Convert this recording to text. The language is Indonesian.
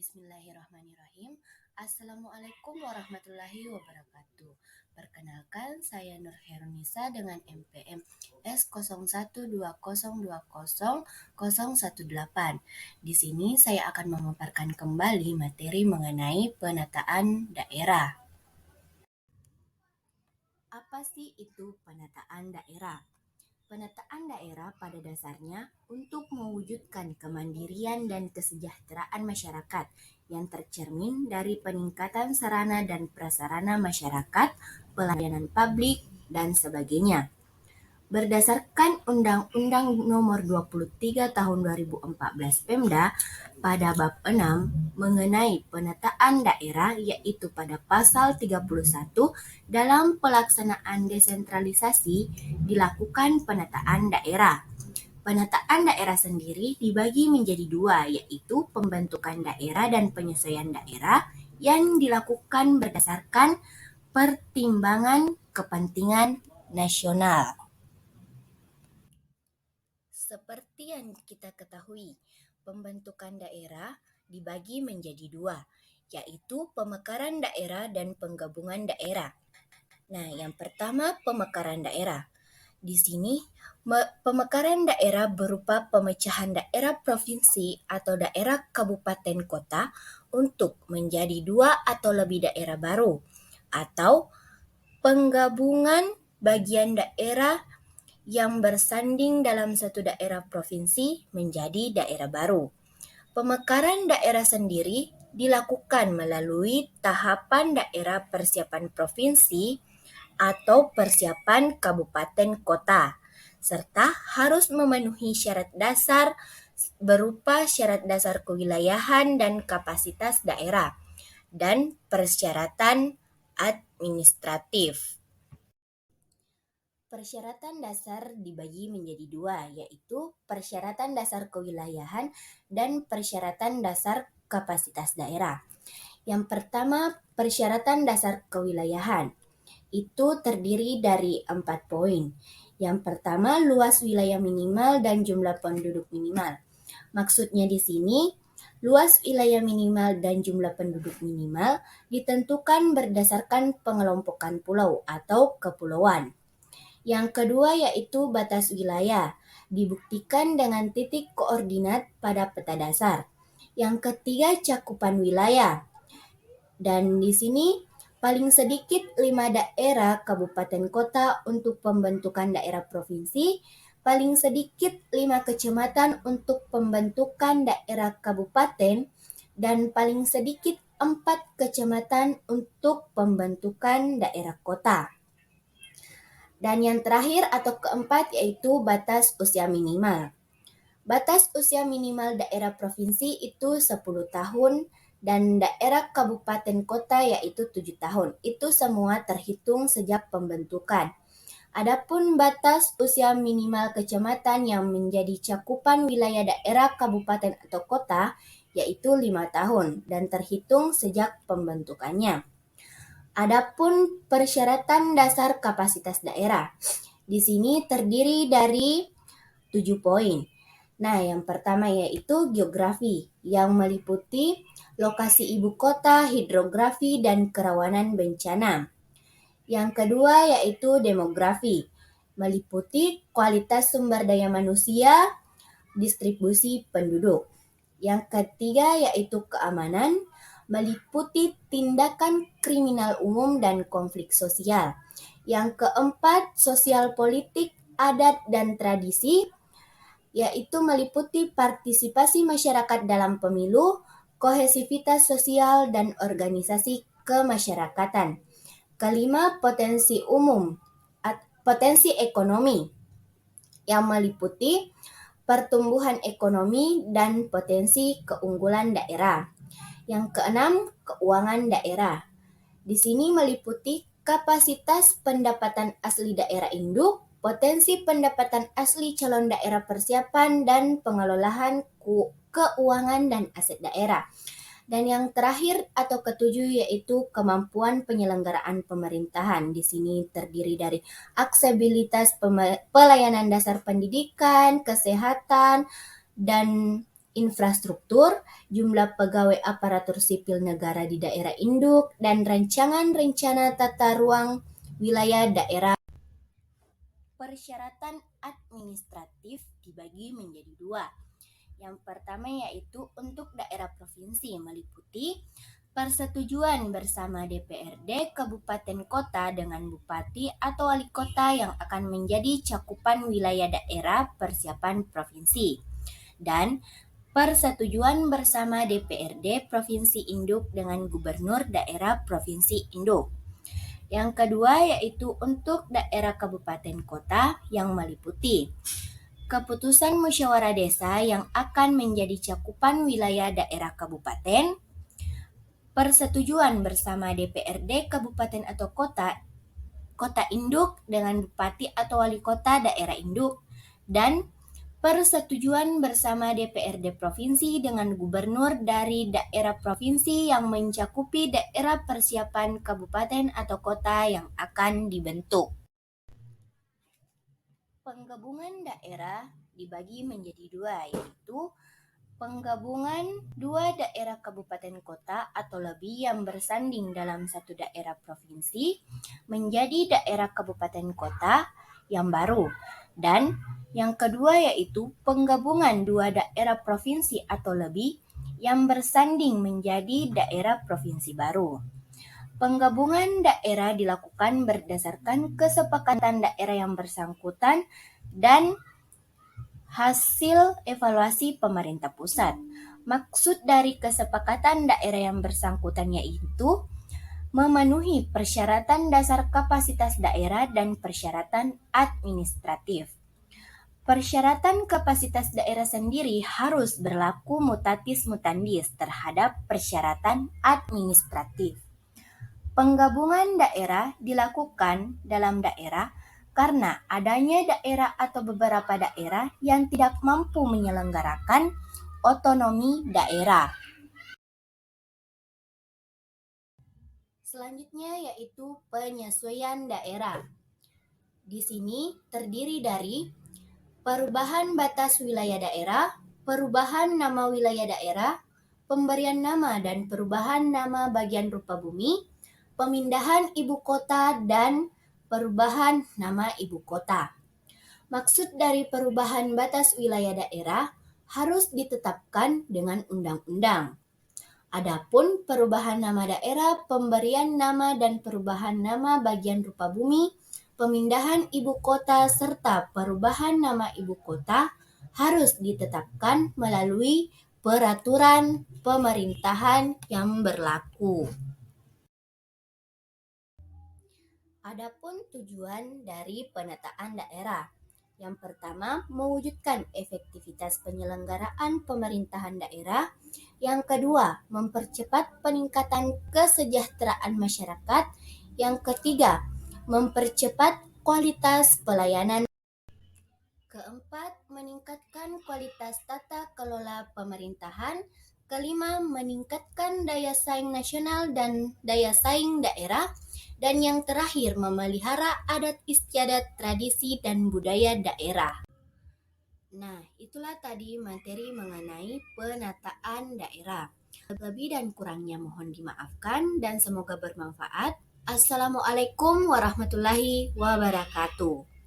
Bismillahirrahmanirrahim. Assalamualaikum warahmatullahi wabarakatuh. Perkenalkan, saya Nur Herunisa dengan NPM S0120200018. Di sini saya akan memaparkan kembali materi mengenai penataan daerah. Apa sih itu penataan daerah? Penataan daerah pada dasarnya untuk mewujudkan kemandirian dan kesejahteraan masyarakat yang tercermin dari peningkatan sarana dan prasarana masyarakat, pelayanan publik, dan sebagainya. Berdasarkan Undang-Undang Nomor 23 Tahun 2014 Pemda pada bab 6 mengenai penataan daerah, yaitu pada pasal 31 dalam pelaksanaan desentralisasi dilakukan penataan daerah. Penataan daerah sendiri dibagi menjadi dua, yaitu pembentukan daerah dan penyesuaian daerah yang dilakukan berdasarkan pertimbangan kepentingan nasional. Seperti yang kita ketahui, pembentukan daerah dibagi menjadi dua, yaitu pemekaran daerah dan penggabungan daerah. Nah, yang pertama pemekaran daerah. Di sini, pemekaran daerah berupa pemecahan daerah provinsi atau daerah kabupaten kota untuk menjadi dua atau lebih daerah baru, atau penggabungan bagian daerah yang bersanding dalam satu daerah provinsi menjadi daerah baru. Pemekaran daerah sendiri dilakukan melalui tahapan daerah persiapan provinsi atau persiapan kabupaten kota, serta harus memenuhi syarat dasar berupa syarat dasar kewilayahan dan kapasitas daerah, dan persyaratan administratif. Persyaratan dasar dibagi menjadi dua, yaitu persyaratan dasar kewilayahan dan persyaratan dasar kapasitas daerah. Yang pertama, persyaratan dasar kewilayahan. Itu terdiri dari 4 poin. Yang pertama, luas wilayah minimal dan jumlah penduduk minimal. Maksudnya di sini, luas wilayah minimal dan jumlah penduduk minimal ditentukan berdasarkan pengelompokan pulau atau kepulauan. Yang kedua yaitu batas wilayah, dibuktikan dengan titik koordinat pada peta dasar. Yang ketiga cakupan wilayah. Dan di sini paling sedikit 5 daerah kabupaten kota untuk pembentukan daerah provinsi, paling sedikit 5 kecamatan untuk pembentukan daerah kabupaten, dan paling sedikit 4 kecamatan untuk pembentukan daerah kota. Dan yang terakhir atau keempat yaitu batas usia minimal. Batas usia minimal daerah provinsi itu 10 tahun dan daerah kabupaten kota yaitu 7 tahun. Itu semua terhitung sejak pembentukan. Adapun batas usia minimal kecamatan yang menjadi cakupan wilayah daerah kabupaten atau kota yaitu 5 tahun dan terhitung sejak pembentukannya. Adapun persyaratan dasar kapasitas daerah. Di sini terdiri dari 7 poin. Nah, yang pertama yaitu geografi yang meliputi lokasi ibu kota, hidrografi, dan kerawanan bencana. Yang kedua yaitu demografi, meliputi kualitas sumber daya manusia, distribusi penduduk. Yang ketiga yaitu keamanan, meliputi tindakan kriminal umum dan konflik sosial. Yang keempat, sosial politik, adat, dan tradisi, yaitu meliputi partisipasi masyarakat dalam pemilu, kohesivitas sosial, dan organisasi kemasyarakatan. Kelima, potensi ekonomi, yang meliputi pertumbuhan ekonomi dan potensi keunggulan daerah. Yang keenam, keuangan daerah. Di sini meliputi kapasitas pendapatan asli daerah induk, potensi pendapatan asli calon daerah persiapan, dan pengelolaan keuangan dan aset daerah. Dan yang terakhir atau ketujuh yaitu kemampuan penyelenggaraan pemerintahan. Di sini terdiri dari aksesibilitas pelayanan dasar pendidikan, kesehatan, dan infrastruktur, jumlah pegawai aparatur sipil negara di daerah induk, dan rancangan rencana tata ruang wilayah daerah. Persyaratan administratif dibagi menjadi dua. Yang pertama yaitu untuk daerah provinsi meliputi persetujuan bersama DPRD Kabupaten Kota dengan Bupati atau Wali Kota yang akan menjadi cakupan wilayah daerah persiapan provinsi, dan persetujuan bersama DPRD Provinsi Induk dengan Gubernur Daerah Provinsi Induk. Yang kedua yaitu untuk daerah kabupaten kota yang meliputi keputusan musyawarah desa yang akan menjadi cakupan wilayah daerah kabupaten, persetujuan bersama DPRD kabupaten atau kota induk dengan bupati atau wali kota daerah induk, dan persetujuan bersama DPRD provinsi dengan gubernur dari daerah provinsi yang mencakupi daerah persiapan kabupaten atau kota yang akan dibentuk. Penggabungan daerah dibagi menjadi dua, yaitu penggabungan dua daerah kabupaten kota atau lebih yang bersanding dalam satu daerah provinsi menjadi daerah kabupaten kota yang baru. Dan yang kedua yaitu penggabungan dua daerah provinsi atau lebih yang bersanding menjadi daerah provinsi baru. Penggabungan daerah dilakukan berdasarkan kesepakatan daerah yang bersangkutan dan hasil evaluasi pemerintah pusat. Maksud dari kesepakatan daerah yang bersangkutan yaitu memenuhi persyaratan dasar kapasitas daerah dan persyaratan administratif. Persyaratan kapasitas daerah sendiri harus berlaku mutatis mutandis terhadap persyaratan administratif. Penggabungan daerah dilakukan dalam daerah karena adanya daerah atau beberapa daerah yang tidak mampu menyelenggarakan otonomi daerah. Selanjutnya yaitu penyesuaian daerah. Di sini terdiri dari perubahan batas wilayah daerah, perubahan nama wilayah daerah, pemberian nama dan perubahan nama bagian rupa bumi, pemindahan ibu kota, dan perubahan nama ibu kota. Maksud dari perubahan batas wilayah daerah harus ditetapkan dengan undang-undang. Adapun perubahan nama daerah, pemberian nama dan perubahan nama bagian rupa bumi, pemindahan ibu kota serta perubahan nama ibu kota harus ditetapkan melalui peraturan pemerintahan yang berlaku. Adapun tujuan dari penataan daerah. Yang pertama, mewujudkan efektivitas penyelenggaraan pemerintahan daerah. Yang kedua, mempercepat peningkatan kesejahteraan masyarakat. Yang ketiga, mempercepat kualitas pelayanan. Keempat, meningkatkan kualitas tata kelola pemerintahan. Kelima, meningkatkan daya saing nasional dan daya saing daerah. Dan yang terakhir, memelihara adat istiadat, tradisi, dan budaya daerah. Nah, itulah tadi materi mengenai penataan daerah. Lebih dan kurangnya mohon dimaafkan dan semoga bermanfaat. Assalamualaikum warahmatullahi wabarakatuh.